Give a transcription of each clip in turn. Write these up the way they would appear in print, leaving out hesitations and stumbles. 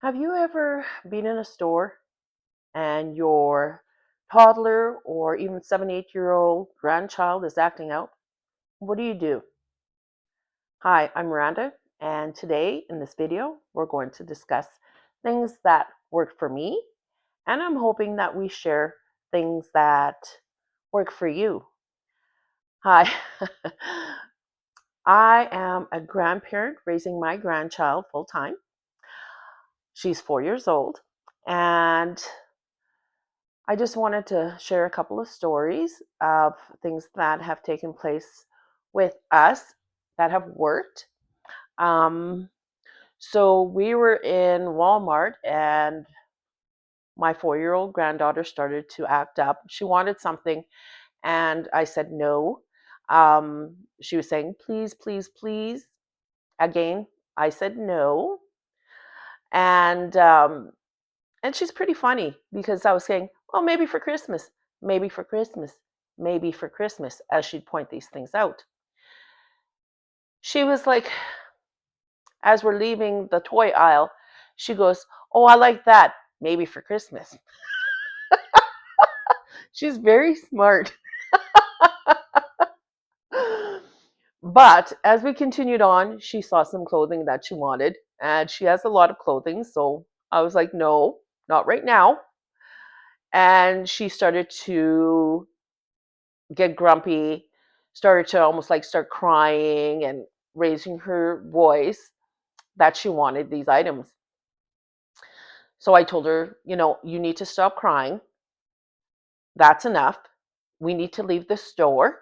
Have you ever been in a store and your toddler or even 7, 8-year-old grandchild is acting out? What do you do? Hi, I'm Miranda, and today in this video, we're going to discuss things that work for me, and I'm hoping that we share things that work for you. Hi, I am a grandparent raising my grandchild full time. She's 4 years old, and I just wanted to share a couple of stories of things that have taken place with us that have worked. Um, so we were in Walmart and my 4 year old granddaughter started to act up. She wanted something and I said no. She was saying, please, please, please. Again, I said no. And and she's pretty funny because I was saying, well, maybe for Christmas, maybe for Christmas, maybe for Christmas, as she'd point these things out. She was like, as we're leaving the toy aisle, she goes, oh, I like that, maybe for Christmas. She's very smart. But as we continued on, she saw some clothing that she wanted, and she has a lot of clothing. So I was like, no, not right now. And she started to get grumpy, started to almost like start crying and raising her voice that she wanted these items. So I told her, you need to stop crying. That's enough. We need to leave the store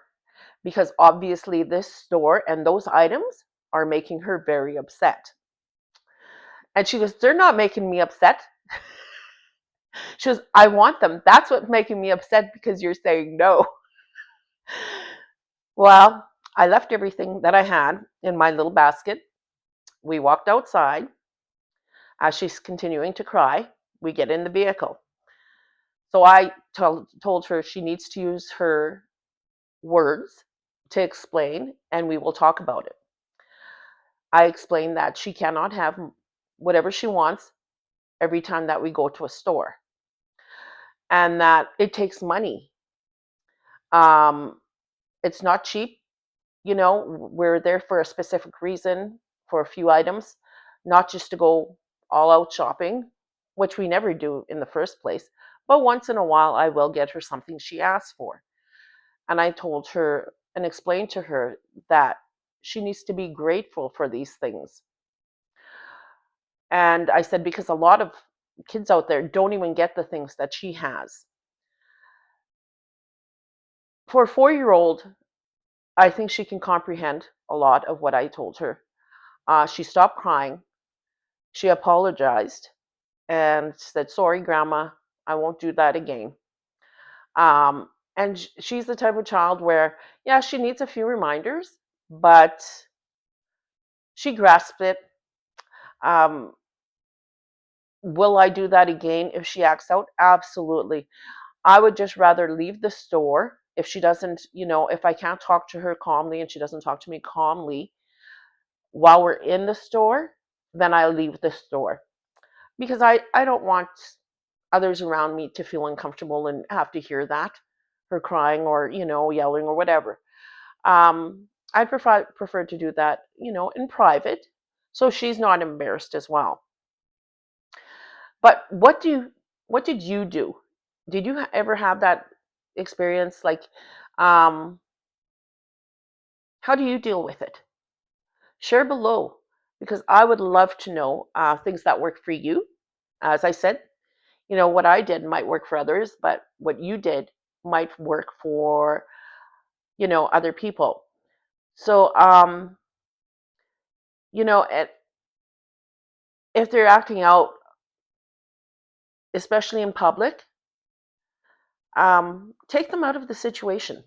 because obviously this store and those items are making her very upset. And she goes, they're not making me upset. She goes, I want them. That's what's making me upset because you're saying no. Well, I left everything that I had in my little basket. We walked outside. As she's continuing to cry, we get in the vehicle. So I told her she needs to use her words to explain, and we will talk about it. I explained that she cannot have whatever she wants every time that we go to a store, and that it takes money. Um, it's not cheap. We're there for a specific reason for a few items, not just to go all out shopping, which we never do in the first place. But once in a while, I will get her something she asks for. And I told her and explained to her that she needs to be grateful for these things. And I said, because a lot of kids out there don't even get the things that she has. For a 4 year old, I think she can comprehend a lot of what I told her. She stopped crying. She apologized and said, sorry, Grandma, I won't do that again. And she's the type of child where, yeah, she needs a few reminders, but she grasped it. Um, will I do that again if she acts out? Absolutely. I would just rather leave the store if she doesn't, if I can't talk to her calmly and she doesn't talk to me calmly while we're in the store, then I'll leave the store because I don't want others around me to feel uncomfortable and have to hear that, her crying or, yelling or whatever. I'd prefer to do that, in private, so she's not embarrassed as well. But what did you do? Did you ever have that experience? Like, um, how do you deal with it? Share below because I would love to know things that work for you. As I said, what I did might work for others, but what you did might work for, other people. So, you know, it, if they're acting out, especially in public, take them out of the situation.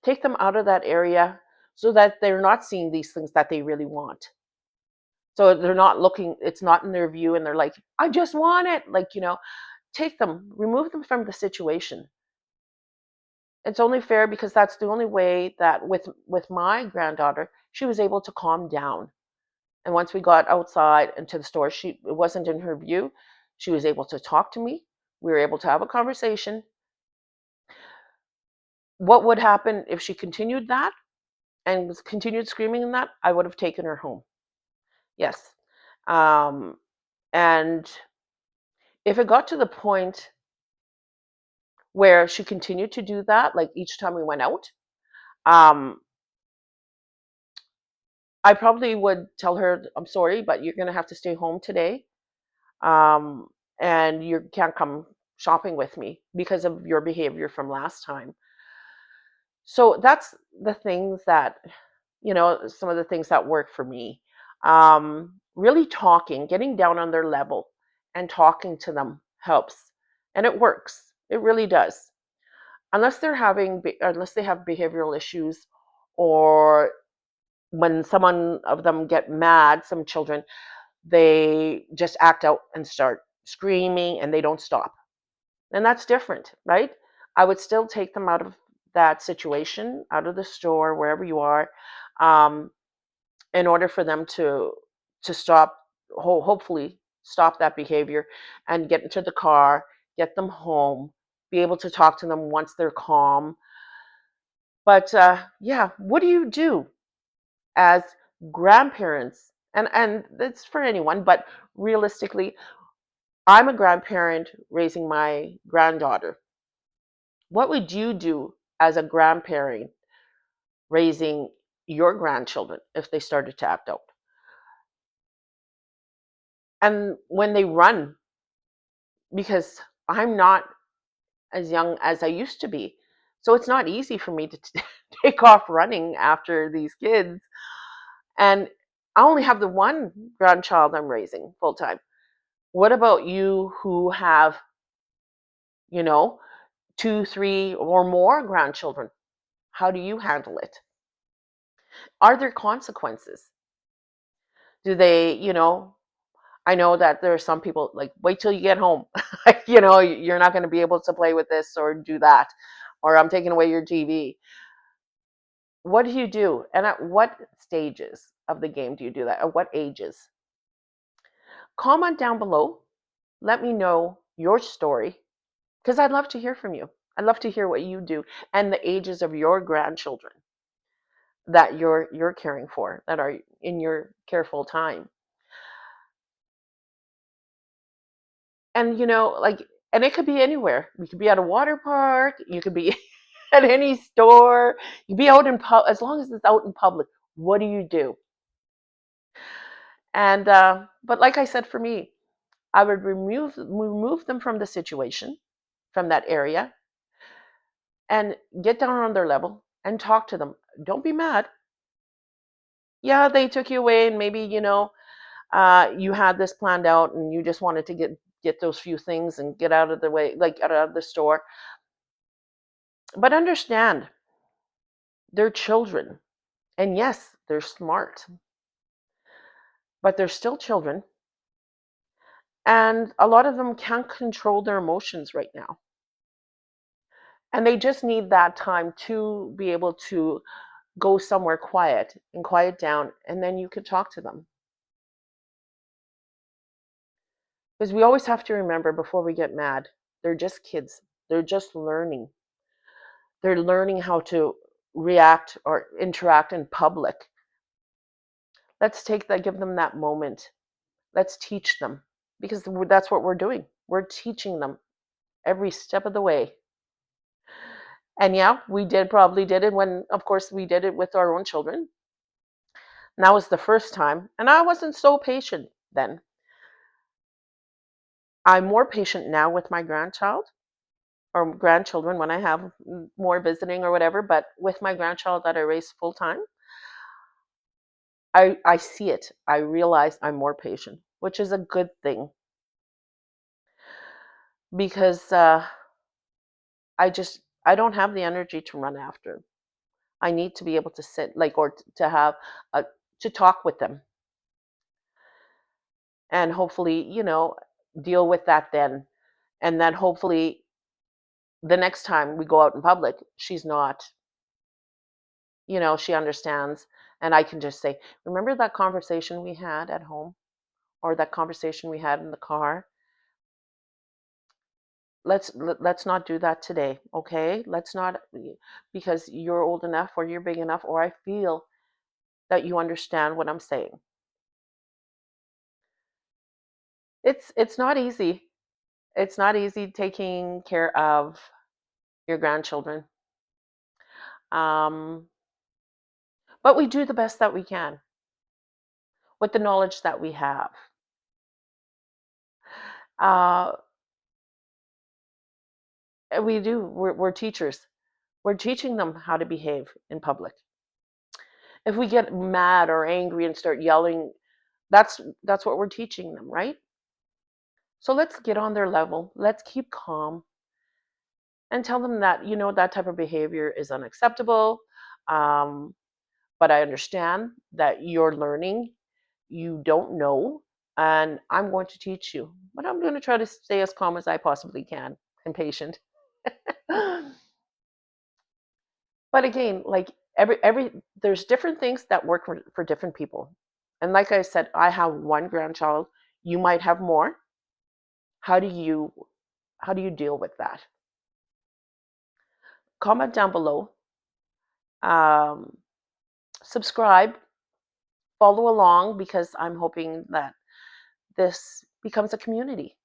Take them out of that area so that they're not seeing these things that they really want. So they're not looking, it's not in their view, and they're like, I just want it. Like, take them, remove them from the situation. It's only fair because that's the only way that with my granddaughter, she was able to calm down And once we got outside and to the store, it wasn't in her view. She was able to talk to me. We were able to have a conversation. What would happen if she continued that and continued screaming in that? I would have taken her home. Yes. Um, and if it got to the point where she continued to do that, like each time we went out, um, I probably would tell her, I'm sorry, but you're going to have to stay home today. Um, and you can't come shopping with me because of your behavior from last time. So that's the things that, some of the things that work for me. Really talking, getting down on their level and talking to them helps. And it works. It really does. Unless they have behavioral issues, or when someone of them get mad, some children, they just act out and start screaming and they don't stop. And that's different, right? I would still take them out of that situation, out of the store, wherever you are, um, in order for them to stop, hopefully stop that behavior, and get into the car, get them home, be able to talk to them once they're calm. But yeah, what do you do as grandparents? And it's for anyone, but realistically, I'm a grandparent raising my granddaughter. What would you do as a grandparent raising your grandchildren if they started to act out? And when they run, because I'm not as young as I used to be, so it's not easy for me to take off running after these kids. And I only have the one grandchild I'm raising full time. What about you who have, you know, two, three, or more grandchildren? How do you handle it? Are there consequences? Do they, I know that there are some people like, wait till you get home. Like, you're not going to be able to play with this or do that, or I'm taking away your TV. What do you do? And at what stages of the game do you do that? At what ages? Comment down below. Let me know your story because I'd love to hear from you. I'd love to hear what you do and the ages of your grandchildren that you're caring for, that are in your careful time. And like, and it could be anywhere. You could be at a water park, you could be at any store, you could be out in as long as it's out in public. What do you do? And but like I said, for me, I would remove them from the situation, from that area, and get down on their level and talk to them. Don't be mad. Yeah, they took you away, and maybe you had this planned out, and you just wanted to get those few things and get out of the way, like out of the store. But understand, they're children, and yes, they're smart, but they're still children, and a lot of them can't control their emotions right now, and they just need that time to be able to go somewhere quiet and quiet down, and then you can talk to them. Because we always have to remember, before we get mad, they're just kids. They're just learning. They're learning how to react or interact in public. Let's give them that moment. Let's teach them, because that's what we're doing. We're teaching them every step of the way. And yeah, we probably did it when, of course, we did it with our own children. And that was the first time. And I wasn't so patient then. I'm more patient now with my grandchild or grandchildren when I have more visiting or whatever. But with my grandchild that I raise full time, I see it. I realize I'm more patient, which is a good thing, because I don't have the energy to run after. I need to be able to sit, like, or to have a to talk with them, and hopefully, deal with that then. And then hopefully the next time we go out in public, she's not, she understands, And I can just say, remember that conversation we had at home or that conversation we had in the car? Let's not do that today, okay? Let's not, because you're old enough or you're big enough or I feel that you understand what I'm saying. It's not easy. It's not easy taking care of your grandchildren. Um, but we do the best that we can with the knowledge that we have. Uh, we do. We're teachers. We're teaching them how to behave in public. If we get mad or angry and start yelling, that's what we're teaching them, right? So let's get on their level. Let's keep calm and tell them that that type of behavior is unacceptable. Um, but I understand that you're learning. You don't know, and I'm going to teach you. But I'm going to try to stay as calm as I possibly can and patient. But again, like every there's different things that work for different people. And like I said, I have one grandchild. You might have more. How do you deal with that? Comment down below. Um, Subscribe, follow along because I'm hoping that this becomes a community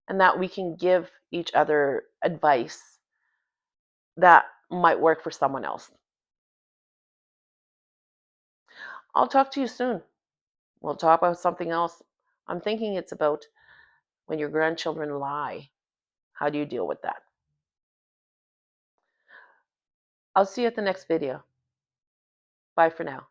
and that we can give each other advice that might work for someone else. I'll talk to you soon. We'll talk about something else. I'm thinking it's about when your grandchildren lie. How do you deal with that? I'll see you at the next video. Bye for now.